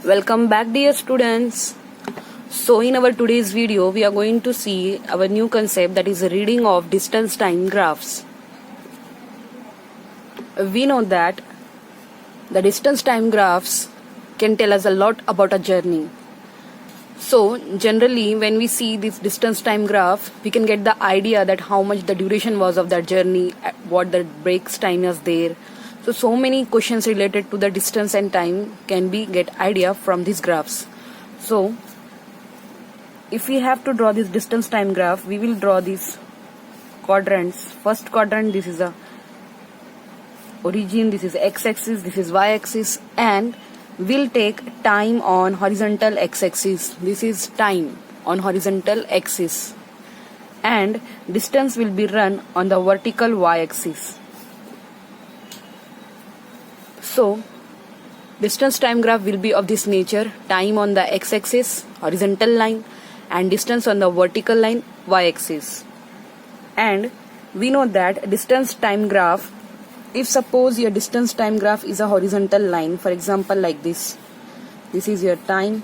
Welcome back, dear students. So in our today's video we are going to see our new concept, that is reading of distance time graphs. We know that the distance time graphs can tell us a lot about a journey. So generally when we see this distance time graph, we can get the idea that how much the duration was of that journey, what the breaks time is there. So many questions related to the distance and time can be get idea from these graphs. So if we have to draw this distance time graph, we will draw these quadrants. First quadrant, this is a origin, this is x-axis, this is y-axis, and we'll take time on horizontal x-axis. This is time on horizontal axis, and distance will be run on the vertical y-axis. So distance time graph will be of this nature: time on the x-axis, horizontal line, and distance on the vertical line, y-axis. And we know that distance time graph, if suppose your distance time graph is a horizontal line, for example like this is your time,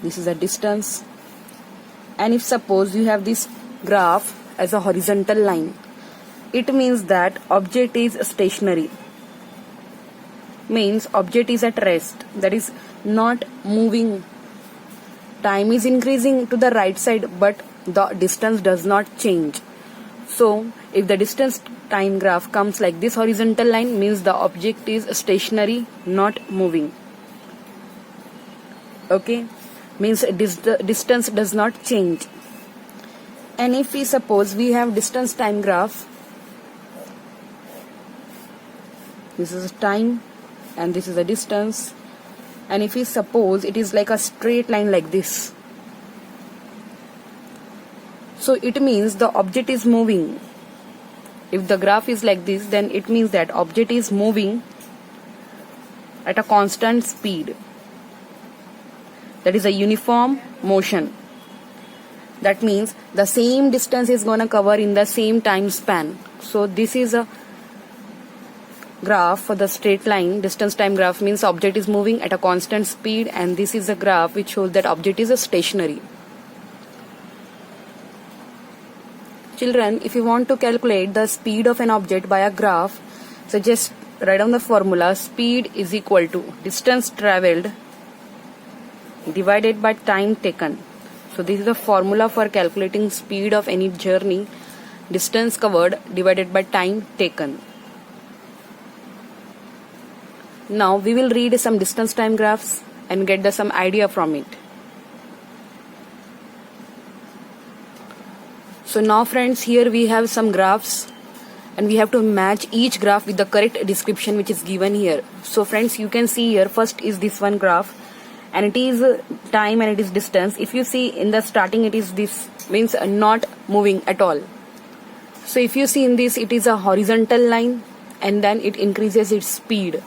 this is a distance, and if suppose you have this graph as a horizontal line, it means that object is stationary, means object is at rest, that is not moving. Time is increasing to the right side, but the distance does not change. So if the distance time graph comes like this horizontal line, means the object is stationary, not moving. Okay, means distance does not change. And if we suppose we have distance time graph, this is time and this is a distance, and if we suppose it is like a straight line like this, so it means the object is moving. If the graph is like this, then it means that object is moving at a constant speed. That is a uniform motion. That means the same distance is gonna cover in the same time span. So this is a graph for the straight line. Distance time graph means object is moving at a constant speed, and this is a graph which shows that object is a stationary. Children, if you want to calculate the speed of an object by a graph, so just write down the formula: speed is equal to distance traveled divided by time taken. So this is the formula for calculating speed of any journey: distance covered divided by time taken. Now we will read some distance time graphs and get some idea from it. So now friends, here we have some graphs, and we have to match each graph with the correct description which is given here. So friends, you can see here, first is this one graph, and it is time and it is distance. If you see in the starting, it is this, means not moving at all. So if you see in this, it is a horizontal line, and then it increases its speed.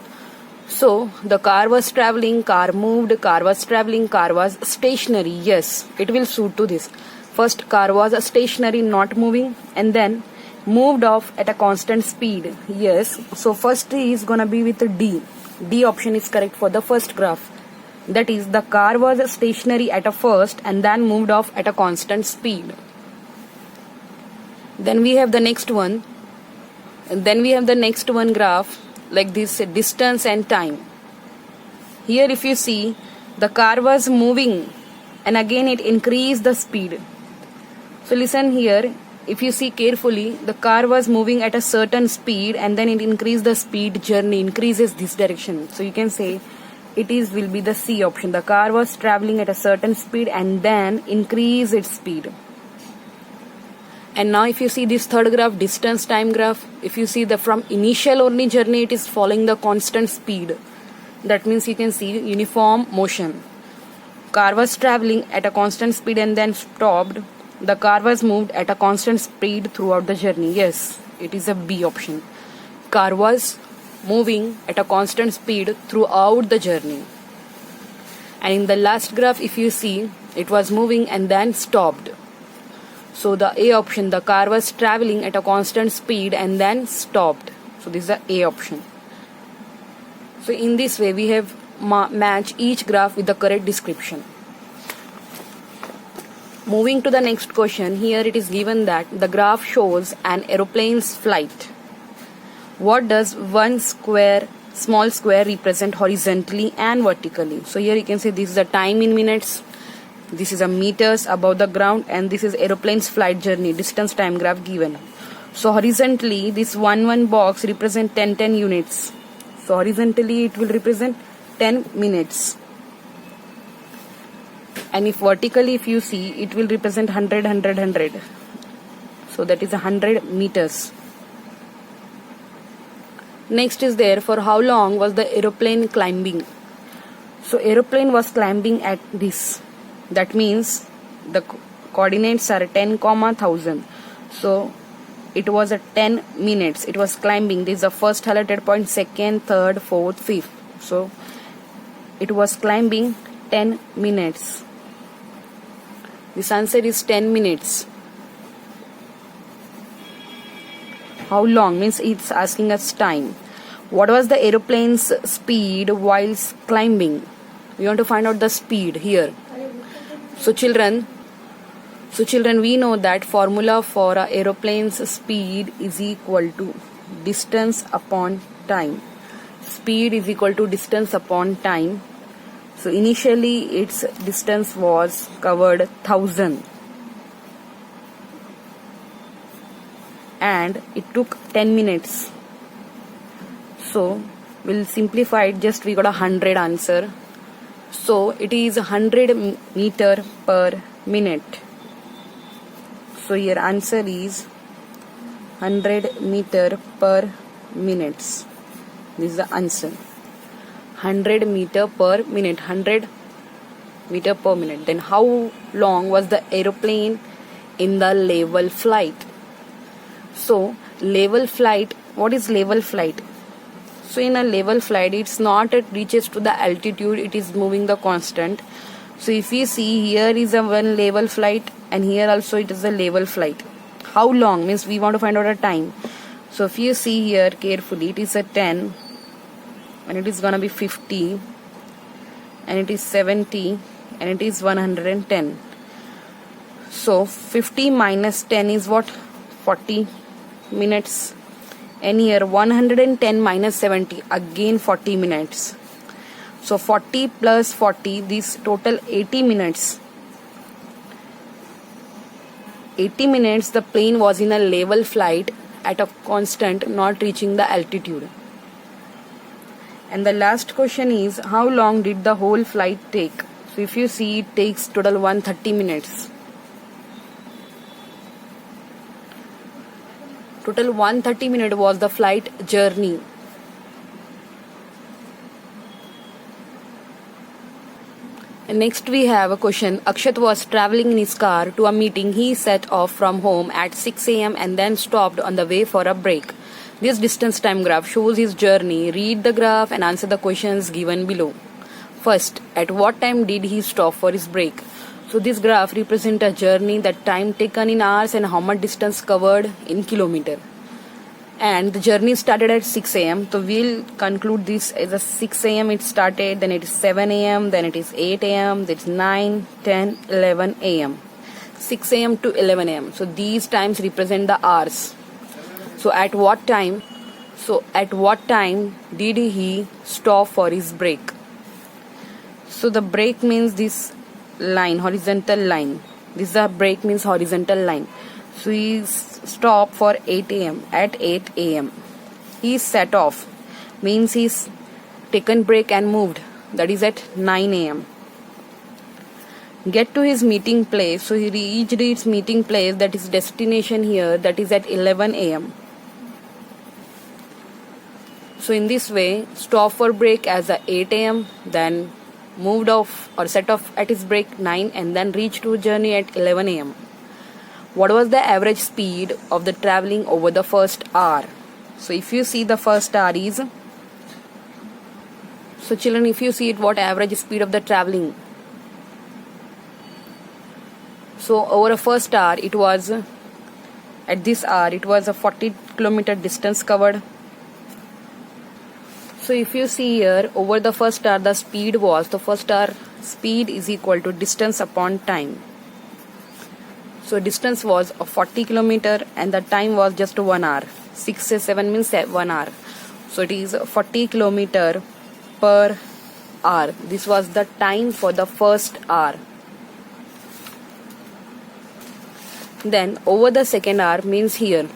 So the car was traveling, car moved, car was traveling, car was stationary. Yes, it will suit to this. First car was stationary, not moving, and then moved off at a constant speed. Yes, so first is gonna be with D. D option is correct for the first graph. That is, the car was stationary at a first and then moved off at a constant speed. Then we have the next one. And then we have the next one graph like this, distance and time. Here if you see, the car was moving and again it increased the speed. So listen here, if you see carefully, the car was moving at a certain speed and then it increased the speed, journey increases this direction. So you can say it will be the C option. The car was traveling at a certain speed and then increase its speed. And now if you see this third graph, distance time graph, if you see the from initial only journey, it is following the constant speed. That means you can see uniform motion. Car was traveling at a constant speed and then stopped. The car was moved at a constant speed throughout the journey. Yes, it is a B option. Car was moving at a constant speed throughout the journey. And in the last graph, if you see, it was moving and then stopped. So the A option, the car was traveling at a constant speed and then stopped. So this is the A option. So in this way we have match each graph with the correct description. Moving to the next question, here it is given that the graph shows an aeroplane's flight. What does one small square represent horizontally and vertically? So here you can say this is the time in minutes, this is a meters above the ground, and this is aeroplane's flight journey distance time graph given. So horizontally this 1 box represent 10 units. So horizontally it will represent 10 minutes. And if vertically if you see, it will represent 100. So that is 100 meters. Next is there, for how long was the aeroplane climbing? So aeroplane was climbing at this. That means the coordinates are 10, 1000. So it was at 10 minutes. It was climbing. This is the first highlighted point, second, third, fourth, fifth. So it was climbing 10 minutes. This answer is 10 minutes. How long means it's asking us time. What was the aeroplane's speed whilst climbing? We want to find out the speed here. So children, we know that formula for a aeroplane's speed is equal to distance upon time. Speed is equal to distance upon time. So initially its distance was covered 1000 and it took 10 minutes. So we'll simplify it, just we got 100 answer. So it is 100 meter per minute. So your answer is 100 meter per minutes. This is the answer. 100 meter per minute. 100 meter per minute. Then how long was the aeroplane in the level flight? So level flight, what is level flight? So in a level flight, it's not it reaches to the altitude, it is moving the constant. So if you see, here is a one level flight and here also it is a level flight. How long means we want to find out a time. So if you see here carefully, it is a 10 and it is gonna be 50 and it is 70 and it is 110. So 50 minus 10 is what? 40 minutes. And here 110 minus 70, again 40 minutes. So 40 plus 40, this total 80 minutes. 80 minutes the plane was in a level flight at a constant, not reaching the altitude. And the last question is, how long did the whole flight take? So if you see, it takes total 130 minutes. Total 130 minutes was the flight journey. And next we have a question. Akshat was traveling in his car to a meeting. He set off from home at 6 a.m. and then stopped on the way for a break. This distance time graph shows his journey. Read the graph and answer the questions given below. First, at what time did he stop for his break? So this graph represents a journey, that time taken in hours and how much distance covered in kilometer. And the journey started at 6 a.m. So we'll conclude this as a 6 a.m. it started, then it is 7 a.m., then it is 8 a.m., then it's 9, 10, 11 a.m. 6 a.m. to 11 a.m. So these times represent the hours. So at what time? Did he stop for his break? So the break means this line, horizontal line. This is a break means horizontal line. So he stopped for 8 a.m. At 8 a.m. he set off, means he's taken break and moved. That is at 9 a.m. Get to his meeting place. So he reached his meeting place, that is destination here, that is at 11 a.m. So in this way, stop for break as a 8 a.m. then moved off or set off at his break 9 and then reached to journey at 11 a.m. What was the average speed of the traveling over the first hour? So if you see, the first hour is, so children, if you see it, what average speed of the traveling? So over a first hour, it was, at this hour, it was a 40 kilometer distance covered. So if you see here, over the first hour the speed was, the first hour speed is equal to distance upon time. So distance was 40 kilometer and the time was just 1 hour. 6 to 7 means 1 hour. So it is 40 kilometer per hour. This was the time for the first hour. Then over the second hour means here.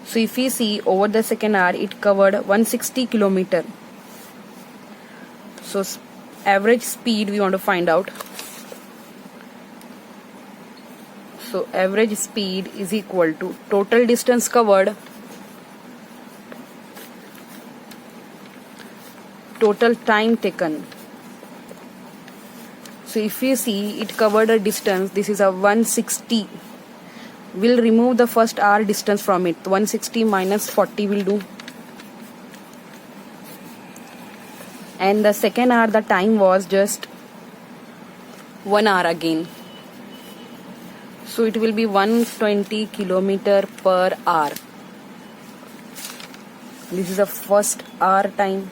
So if we see over the second hour, it covered 160 kilometer. So average speed we want to find out. So average speed is equal to total distance covered, total time taken. So if we see it covered a distance, this is a 160. We'll remove the first hour distance from it. 160 minus 40 will do. And the second hour the time was just 1 hour again. So it will be 120 kilometer per hour. This is the first hour time,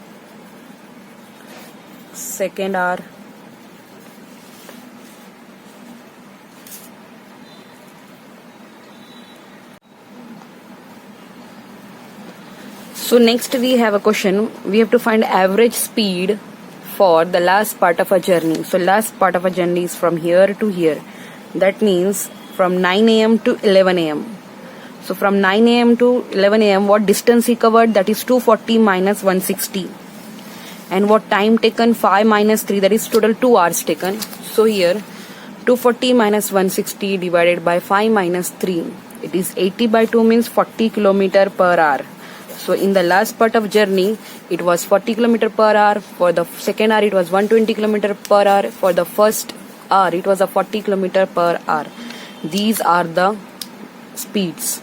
second hour, so next we have a question. We have to find average speed for the last part of a journey. So last part of a journey is from here to here. That means from 9 a.m. to 11 a.m. So from 9 a.m. to 11 a.m. what distance he covered? That is 240 minus 160. And what time taken? 5 minus 3, that is total 2 hours taken. So here 240 minus 160 divided by 5 minus 3. It is 80 by 2 means 40 kilometer per hour. So in the last part of journey, it was 40 kilometer per hour. For the second hour, it was 120 kilometer per hour. For the first hour, it was a 40 kilometer per hour. These are the speeds.